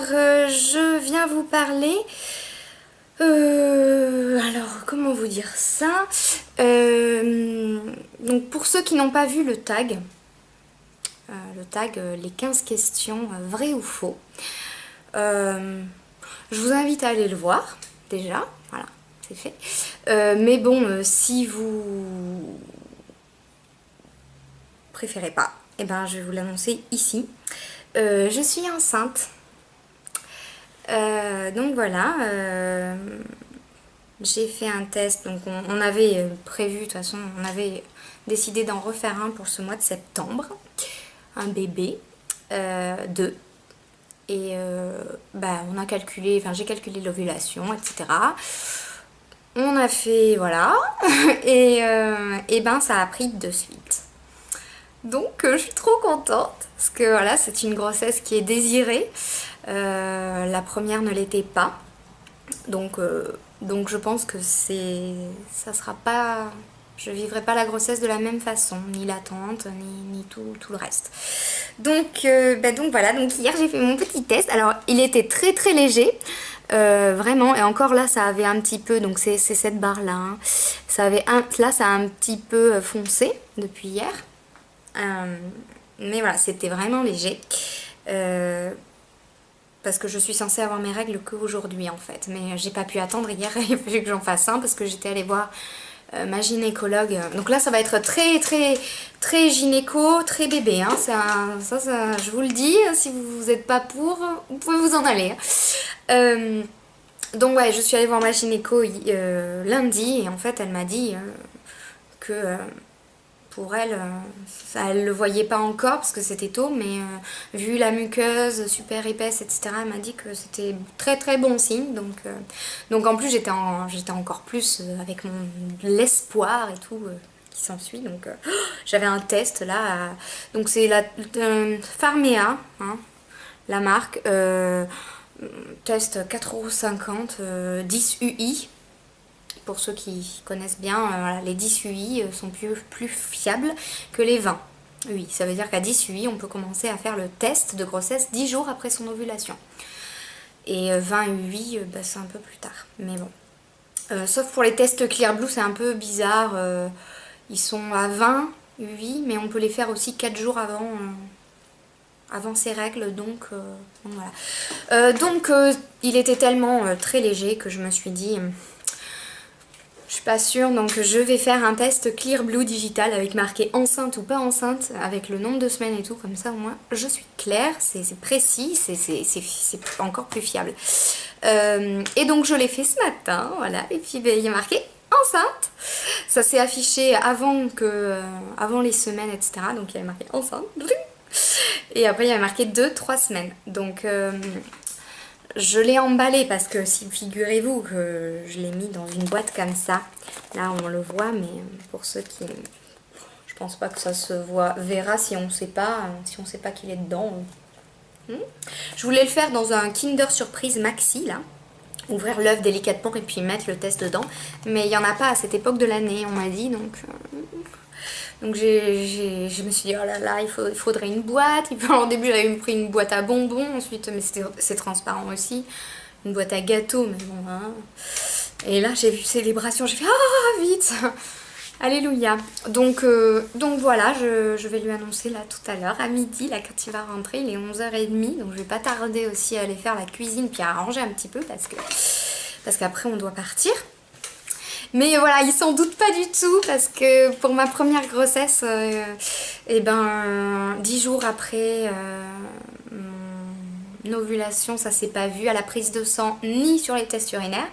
Je viens vous parler. Alors, comment vous dire ça? Donc, pour ceux qui n'ont pas vu les 15 questions vraies ou faux, je vous invite à aller le voir, déjà. Voilà, c'est fait. Mais bon, si vous préférez pas, eh ben, je vais vous l'annoncer ici. Je suis enceinte. Donc voilà, j'ai fait un test, donc on avait prévu, de toute façon, on avait décidé d'en refaire un pour ce mois de septembre, un bébé, 2. Et on a calculé, enfin j'ai calculé l'ovulation, etc. On a fait, voilà, et ben ça a pris de suite. Donc je suis trop contente, parce que voilà, c'est une grossesse qui est désirée. La première ne l'était pas. Donc je pense que ça sera pas... Je vivrai pas la grossesse de la même façon, ni l'attente, ni tout le reste. Donc voilà, donc hier j'ai fait mon petit test. Alors il était très très léger, vraiment, et encore là ça avait un petit peu, donc c'est cette barre là, hein. Là ça a un petit peu foncé depuis hier. Mais voilà, c'était vraiment léger. Parce que je suis censée avoir mes règles qu'aujourd'hui en fait. Mais j'ai pas pu attendre hier, il a fallu que j'en fasse un parce que j'étais allée voir ma gynécologue. Donc là ça va être très très très gynéco, très bébé, hein. Ça, je vous le dis, si vous n'êtes pas pour, vous pouvez vous en aller. Donc ouais, je suis allée voir ma gynéco lundi et en fait elle m'a dit que... pour elle, elle le voyait pas encore parce que c'était tôt, mais vu la muqueuse super épaisse, etc., elle m'a dit que c'était très très bon signe. Donc en plus j'étais encore plus avec l'espoir et tout qui s'ensuit. Donc j'avais un test là, donc c'est la Pharmea, hein, la marque, test 4,50 €, 10 UI. Pour ceux qui connaissent bien, voilà, les 10 UI sont plus fiables que les 20 UI. Ça veut dire qu'à 10 UI, on peut commencer à faire le test de grossesse 10 jours après son ovulation. Et 20 UI, c'est un peu plus tard. Mais bon. Sauf pour les tests Clear Blue, c'est un peu bizarre. Ils sont à 20 UI, mais on peut les faire aussi 4 jours avant ses règles. Donc voilà. Il était tellement très léger que je me suis dit... je suis pas sûre, donc je vais faire un test Clear Blue digital avec marqué enceinte ou pas enceinte, avec le nombre de semaines et tout, comme ça au moins je suis claire, c'est précis, c'est encore plus fiable. Et donc je l'ai fait ce matin, voilà, et puis il y a marqué enceinte. Ça s'est affiché avant les semaines, etc. Donc il y avait marqué enceinte. Et après il y avait marqué 2-3 semaines. Donc... je l'ai emballé parce que si figurez-vous que je l'ai mis dans une boîte comme ça. Là on le voit, mais pour ceux qui... je pense pas que ça se verra si on sait pas qu'il est dedans. Je voulais le faire dans un Kinder Surprise Maxi là. Ouvrir l'œuf délicatement et puis mettre le test dedans. Mais il n'y en a pas à cette époque de l'année, on m'a dit, donc je me suis dit, oh là là, il faudrait une boîte. Au début, j'avais pris une boîte à bonbons, ensuite, mais c'est transparent aussi. Une boîte à gâteaux, mais bon, hein. Et là, j'ai vu célébration, j'ai fait, ah, vite. Alléluia. Donc voilà, je vais lui annoncer là tout à l'heure, à midi, là, quand il va rentrer, il est 11h30. Donc je vais pas tarder aussi à aller faire la cuisine, puis à ranger un petit peu, parce qu'après, on doit partir. Mais voilà, il s'en doute pas du tout parce que pour ma première grossesse, 10 jours après mon ovulation, ça s'est pas vu à la prise de sang ni sur les tests urinaires.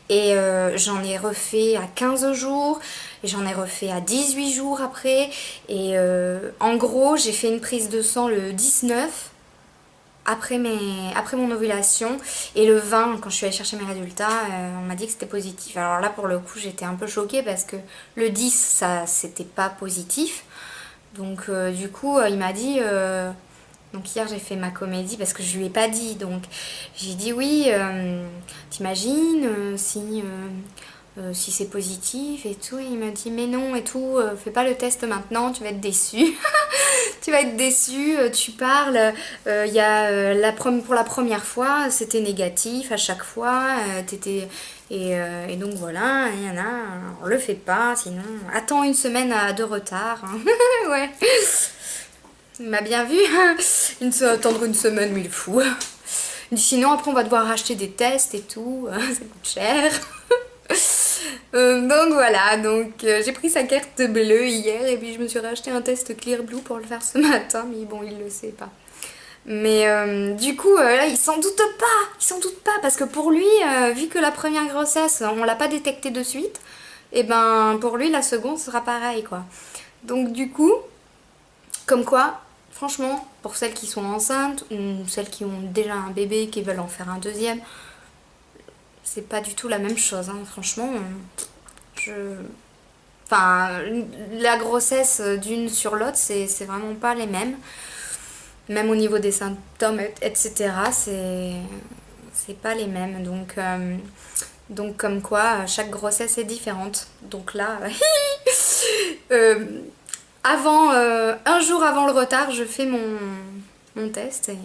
Et j'en ai refait à 15 jours, et j'en ai refait à 18 jours après. Et en gros, j'ai fait une prise de sang le 19 après mon ovulation, et le 20 quand je suis allée chercher mes résultats, on m'a dit que c'était positif. Alors là pour le coup j'étais un peu choquée parce que le 10 ça c'était pas positif, donc du coup il m'a dit donc hier j'ai fait ma comédie parce que je lui ai pas dit, donc j'ai dit oui, t'imagines si si c'est positif et tout. Il me dit mais non et tout, fais pas le test maintenant, tu vas être déçu. Tu vas être déçu, tu parles, il y a, pour la première fois c'était négatif à chaque fois, et donc voilà, il y en a, on le fait pas, sinon attends une semaine de retard. Ouais, il m'a bien vu, attendre une semaine, mais il est fou. Il dit sinon après on va devoir racheter des tests et tout, ça coûte cher. Donc voilà, j'ai pris sa carte bleue hier et puis je me suis racheté un test Clear Blue pour le faire ce matin, mais bon il le sait pas. Mais du coup là il s'en doute pas parce que pour lui, vu que la première grossesse on l'a pas détectée de suite, et ben pour lui la seconde sera pareil quoi. Donc du coup, comme quoi, franchement, pour celles qui sont enceintes ou celles qui ont déjà un bébé et qui veulent en faire un deuxième, c'est pas du tout la même chose, hein. Franchement, enfin, la grossesse d'une sur l'autre, c'est vraiment pas les mêmes. Même au niveau des symptômes, etc., c'est pas les mêmes. Donc comme quoi, chaque grossesse est différente. Donc là, un jour avant le retard, je fais mon test. Et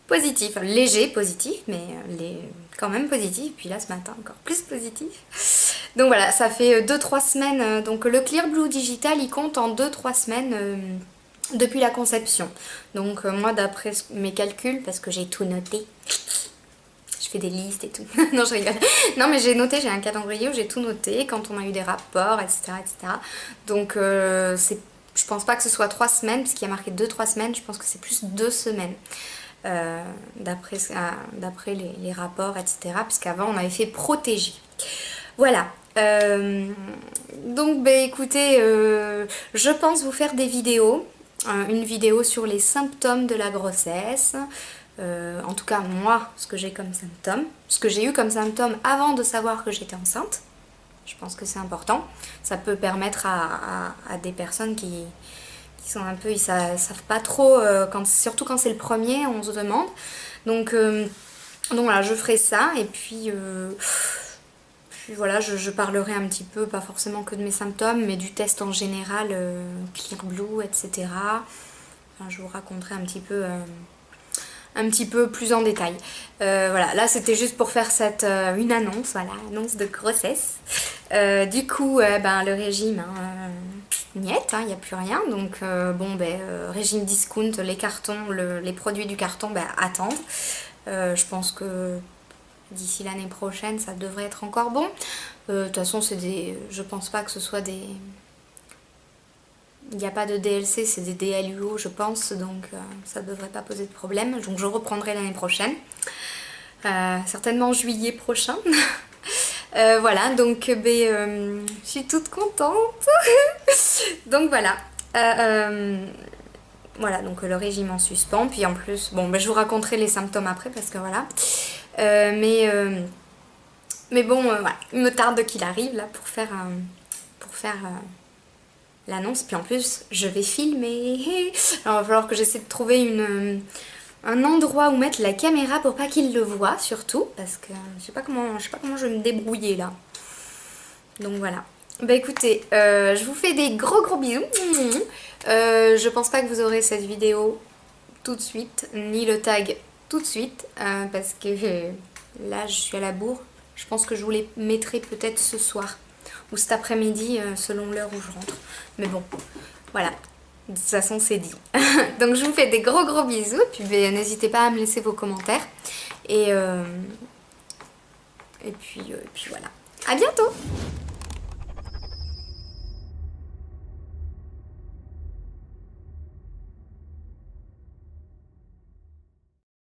positif, léger positif, mais quand même positif. Puis là, ce matin, encore plus positif. Donc voilà, ça fait 2-3 semaines. Donc le Clear Blue Digital, il compte en 2-3 semaines depuis la conception. Donc moi, d'après mes calculs, parce que j'ai tout noté, je fais des listes et tout. Non, je rigole. Non, mais j'ai noté, j'ai un calendrier où j'ai tout noté, quand on a eu des rapports, etc. etc. Donc je pense pas que ce soit 3 semaines, parce qu'il y a marqué 2-3 semaines, je pense que c'est plus 2 semaines. D'après les rapports, etc. Puisqu'avant on avait fait protéger. Voilà. Donc écoutez, je pense vous faire des vidéos. Une vidéo sur les symptômes de la grossesse. En tout cas moi, ce que j'ai comme symptômes. Ce que j'ai eu comme symptômes avant de savoir que j'étais enceinte. Je pense que c'est important. Ça peut permettre à des personnes qui sont un peu, ils savent pas trop, surtout quand c'est le premier, on se demande. Donc voilà, je ferai ça et puis voilà, je parlerai un petit peu, pas forcément que de mes symptômes, mais du test en général, Clear Blue, etc. Enfin, je vous raconterai un petit peu plus en détail. Voilà, là c'était juste pour faire une annonce, voilà, annonce de grossesse. Du coup, le régime, hein, niet, il n'y a plus rien. Donc régime discount, les cartons, les produits du carton, attendent. Je pense que d'ici l'année prochaine, ça devrait être encore bon. De toute façon, je pense pas que ce soit des... Il n'y a pas de DLC, c'est des DLUO, je pense, donc ça ne devrait pas poser de problème. Donc je reprendrai l'année prochaine. Certainement en juillet prochain. Voilà, donc je suis toute contente. Donc voilà. Voilà, donc le régime en suspens. Puis en plus, je vous raconterai les symptômes après parce que voilà. Mais bon, voilà, il me tarde qu'il arrive là pour faire l'annonce. Puis en plus, je vais filmer. Alors il va falloir que j'essaie de trouver un endroit où mettre la caméra pour pas qu'il le voit surtout. Parce que je sais pas comment je vais me débrouiller là. Donc voilà. Écoutez, je vous fais des gros bisous. Je pense pas que vous aurez cette vidéo tout de suite, ni le tag tout de suite, parce que là je suis à la bourre. Je pense que je vous les mettrai peut-être ce soir ou cet après-midi selon l'heure où je rentre. Mais bon, voilà. De toute façon, c'est dit. Donc, je vous fais des gros bisous. Puis, n'hésitez pas à me laisser vos commentaires. Et puis voilà. À bientôt!